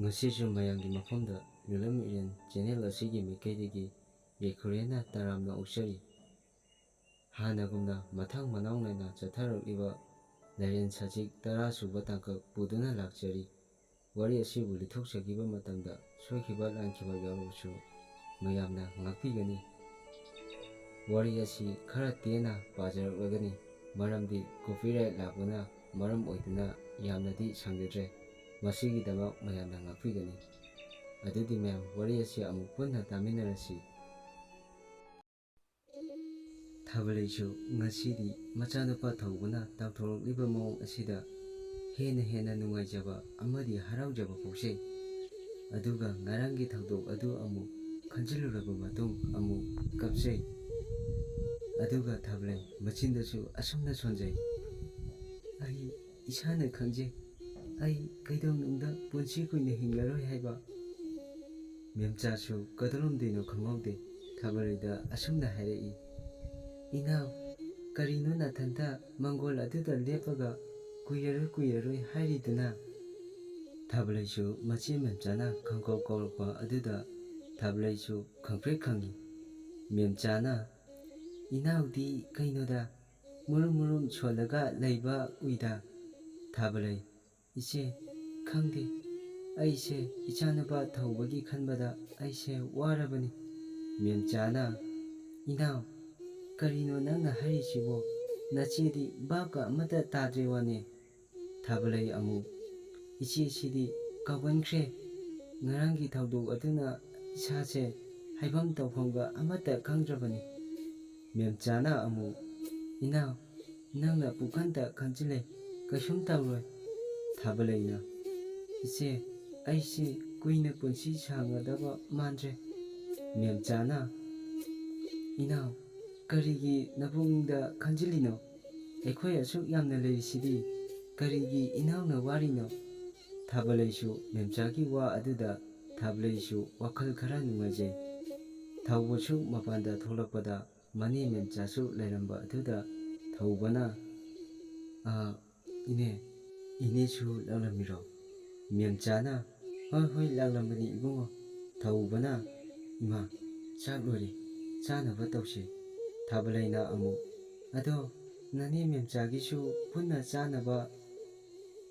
ꯉꯁꯤꯁꯨ ꯃꯌꯥꯝꯒꯤ ꯃꯐꯝꯗ ꯂꯨꯂꯝ ꯏꯔꯦꯟ ꯆꯦꯅꯦꯜ ꯑꯁꯤꯒꯤ ꯃꯥꯏꯀꯩꯗꯒꯤ ꯌꯥꯏꯐꯔꯦꯅ ꯇꯔꯥꯝꯅ ꯑꯣꯛꯆꯔꯤ꯫ ꯍꯥꯟꯅꯒꯨꯝꯅ ꯃꯊꯪ ꯃꯅꯥꯎ ꯅꯥꯏꯅ ꯆꯠꯊꯔꯛꯂꯤꯕ ꯂꯥꯏꯔꯦꯟ ꯁꯖꯤꯛ 10 ꯁꯨꯕ ꯇꯥꯡꯀꯛ ꯄꯨꯗꯨꯅ ꯂꯥꯛꯆꯔꯤ꯫ ꯋꯥꯔꯤ ꯑꯁꯤꯕꯨ ꯂꯤꯊꯣꯛꯆꯈꯤꯕ ꯃꯇꯝꯗ ꯁꯣꯏꯈꯤꯕ ꯂꯥꯟꯈꯤꯕ ꯌꯥꯎꯔꯕꯁꯨ ꯃꯌꯥꯝꯅ ꯉꯥꯛꯄꯤꯒꯅꯤ꯫ ꯋꯥꯔꯤ ꯑꯁꯤ ꯈꯔ ꯇꯦꯟꯅ ꯄꯥꯖꯔꯛꯂꯒꯅꯤ, ꯃꯔꯝꯗꯤ ꯀꯣꯄꯤꯔꯥꯏꯠ ꯂꯥꯛꯄꯅ ꯃꯔꯝ ꯑꯣꯏꯗꯨꯅ ꯌꯥꯝꯅꯗꯤ ꯁꯥꯡꯖꯗ꯭ꯔꯦ꯫ ꯃꯁꯤꯒꯤꯗꯃꯛ ꯃꯌꯥꯝꯅ ꯉꯥꯛꯄꯤꯒꯅꯤ꯫ ꯑꯗꯨꯗꯤ ꯃꯌꯥꯝ ꯋꯥꯔꯤ ꯑꯁꯤ ꯑꯃꯨꯛ ꯄꯨꯟꯅ ꯇꯥꯃꯤꯟꯅꯔꯁꯤ꯫ ꯊꯥꯕꯂꯩꯁꯨ ꯉꯁꯤꯗꯤ ꯃꯆꯥꯅꯨꯄꯥ ꯊꯧꯕꯅ ꯇꯧꯊꯣꯔꯛꯂꯤꯕ ꯃꯑꯣꯡ ꯑꯁꯤꯗ ꯍꯦꯟꯅ ꯅꯨꯡꯉꯥꯏꯖꯕ ꯑꯃꯗꯤ ꯍꯔꯥꯎꯖꯕ ꯄꯣꯛꯆꯩ꯫ ꯑꯗꯨꯒ ꯉꯔꯥꯡꯒꯤ ꯊꯧꯗꯣꯛ ꯑꯗꯨ ꯑꯃꯨꯛ ꯈꯟꯖꯤꯜꯂꯨꯔꯕ ꯃꯇꯨꯡ ꯑꯃꯨꯛ ꯀꯞꯆꯩ꯫ ꯑꯗꯨꯒ ꯊꯥꯕꯂꯩ ꯃꯆꯤꯟꯗꯁꯨ ꯑꯁꯨꯝꯅ ꯁꯣꯟꯖꯩ, "ꯑꯩ ꯏꯁꯥꯅ ꯈꯪꯖꯩ, ꯑꯩ ꯀꯩꯗꯧꯅꯨꯡꯗ ꯄꯨꯟꯁꯤ ꯀꯨꯏꯅ ꯍꯤꯡꯂꯔꯣꯏ ꯍꯥꯏꯕ"꯫ ꯃꯦꯝꯆꯥꯁꯨ ꯀꯩꯗꯧꯔꯝꯗꯣꯏꯅꯣ ꯈꯪꯍꯧꯗꯦ ꯊꯥꯕꯂꯩꯗ ꯑꯁꯨꯝꯅ ꯍꯥꯏꯔꯛꯏ, "ꯏꯅꯥꯎ, ꯀꯔꯤꯅꯣ ꯅꯊꯟꯇ ꯃꯪꯒꯣꯜ ꯑꯗꯨꯗ ꯂꯦꯞꯄꯒ ꯀꯨꯏꯔꯔꯣꯏ ꯍꯥꯏꯔꯤꯗꯨꯅ"꯫ ꯊꯥꯕꯂꯩꯁꯨ ꯃꯆꯦ ꯃꯦꯝꯆꯥꯅ ꯈꯪꯀꯧ ꯀꯧꯔꯛꯄ ꯑꯗꯨꯗ ꯊꯥꯕꯂꯩꯁꯨ ꯈꯪꯄ꯭ꯔꯦꯛ ꯈꯪꯏ꯫ ꯃꯦꯝꯆꯥꯅ, "ꯏꯅꯥꯎꯗꯤ ꯀꯩꯅꯣꯗ ꯃꯨꯔꯨꯝ ꯁꯣꯜꯂꯒ ꯂꯩꯕ ꯎꯏꯗ"꯫ ꯊꯥꯕꯂꯩ, "ꯏꯆꯦ, ꯈꯪꯗꯦ, ꯑꯩꯁꯦ ꯏꯆꯥꯅꯨꯄꯥ ꯊꯧꯕꯒꯤ ꯈꯟꯕꯗ ꯑꯩꯁꯦ ꯋꯥꯔꯕꯅꯤ"꯫ ꯃꯦꯝꯆꯥꯅ, "ꯏꯅꯥꯎ, ꯀꯔꯤꯅꯣ ꯅꯪꯅ ꯍꯥꯏꯔꯤꯁꯤꯕꯣ? ꯅꯆꯦꯗꯤ ꯚꯥꯞꯀ ꯑꯃꯠꯇ ꯇꯥꯗ꯭ꯔꯦ ꯋꯥꯅꯦ"꯫ ꯊꯥꯕꯂꯩ ꯑꯃꯨꯛ, "ꯏꯆꯦꯁꯤꯗꯤ ꯀꯥꯎꯒꯟꯈ꯭ꯔꯦ, ꯉꯔꯥꯡꯒꯤ ꯊꯧꯗꯣꯛ ꯑꯗꯨꯅ ꯏꯁꯥꯁꯦ ꯍꯥꯏꯐꯝ ꯇꯧꯐꯝꯒ ꯑꯃꯠꯇ ꯈꯪꯗ꯭ꯔꯕꯅꯤ"꯫ ꯃꯦꯝꯆꯥꯅ ꯑꯃꯨꯛ, "ꯏꯅꯥꯎ, ꯅꯪꯅ ꯄꯨꯡꯈꯟꯗ ꯈꯟꯖꯤꯜꯂꯦ, ꯀꯩꯁꯨꯝ ꯇꯧꯔꯣꯏ"꯫ ꯊꯥꯕꯂꯩꯅ, "ꯏꯆꯦ, ꯑꯩꯁꯤ ꯀꯨꯏꯅ ꯄꯨꯟꯁꯤ ꯁꯥꯡꯒꯗꯕ ꯃꯥꯟꯗ꯭ꯔꯦ"꯫ ꯃꯦꯝꯆꯥꯅ, "ꯏꯅꯥꯎ, ꯀꯔꯤꯒꯤ ꯅꯄꯨꯛꯅꯤꯡꯗ ꯈꯟꯖꯤꯜꯂꯤꯅꯣ? ꯑꯩꯈꯣꯏ ꯑꯁꯨꯛ ꯌꯥꯝꯅ ꯂꯩꯔꯤꯁꯤꯗꯤ, ꯀꯔꯤꯒꯤ ꯏꯅꯥꯎꯅ ꯋꯥꯔꯤꯅꯣ"꯫ ꯊꯥꯕꯂꯩꯁꯨ ꯃꯦꯝꯆꯥꯒꯤ ꯋꯥ ꯑꯗꯨꯗ ꯊꯥꯕꯂꯩꯁꯨ ꯋꯥꯈꯜ ꯈꯔ ꯅꯨꯡꯉꯥꯏꯖꯩ꯫ ꯊꯧꯕꯁꯨ ꯃꯄꯥꯟꯗ ꯊꯣꯛꯂꯛꯄꯗ ꯃꯅꯦ ꯃꯦꯝꯆꯥꯁꯨ ꯂꯩꯔꯝꯕ ꯑꯗꯨꯗ ꯊꯧꯕꯅ, "ꯏꯅꯦ, ꯏꯅꯦꯁꯨ ꯂꯥꯛꯂꯝꯃꯤꯔꯣ"꯫ ꯃꯦꯝꯆꯥꯅ, "ꯍꯣꯏ ꯂꯥꯛꯂꯝꯕꯅꯤ ꯏꯕꯨꯡꯉꯣ"꯫ ꯊꯧꯕꯅ, "ꯏꯃꯥ, ꯆꯥꯛ ꯂꯣꯏꯔꯦ, ꯆꯥꯅꯕ ꯇꯧꯁꯦ"꯫ ꯊꯥꯕꯂꯩꯅ ꯑꯃꯨꯛ, "ꯑꯗꯣ ꯅꯅꯦ ꯃꯦꯝꯆꯥꯒꯤꯁꯨ ꯄꯨꯟꯅ ꯆꯥꯅꯕ"꯫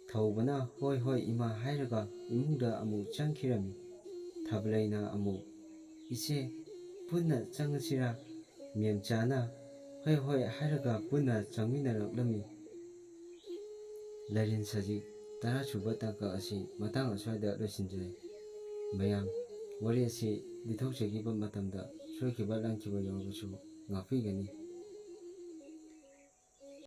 ꯊꯧꯕꯅ, "ꯍꯣꯏ ꯏꯃꯥ" ꯍꯥꯏꯔꯒ ꯏꯃꯨꯡꯗ ꯑꯃꯨꯛ ꯆꯪꯈꯤꯔꯝꯃꯤ꯫ ꯊꯥꯕꯂꯩꯅ ꯑꯃꯨꯛ, "ꯏꯆꯦ, ꯄꯨꯟꯅ ꯆꯪꯉꯁꯤꯔꯥ"꯫ ꯃꯦꯝꯆꯥꯅ, "ꯍꯣꯏ" ꯍꯥꯏꯔꯒ ꯄꯨꯟꯅ ꯆꯪꯃꯤꯟꯅꯔꯛꯂꯝꯃꯤ꯫ ꯂꯥꯏꯔꯦꯟ ꯁꯖꯤꯛ 10 ꯁꯨꯕ ꯇꯥꯡꯀꯛ ꯑꯁꯤ ꯃꯇꯥꯡ ꯑꯁ꯭ꯋꯥꯏꯗ ꯂꯣꯏꯁꯤꯟꯖꯔꯦ꯫ ꯃꯌꯥꯝ ꯋꯥꯔꯤ ꯑꯁꯤ ꯂꯤꯊꯣꯛꯆꯈꯤꯕ ꯃꯇꯝꯗ ꯁꯣꯏꯈꯤꯕ ꯂꯥꯟꯈꯤꯕ ꯌꯥꯎꯔꯕꯁꯨ ꯉꯥꯛꯄꯤꯒꯅꯤ꯫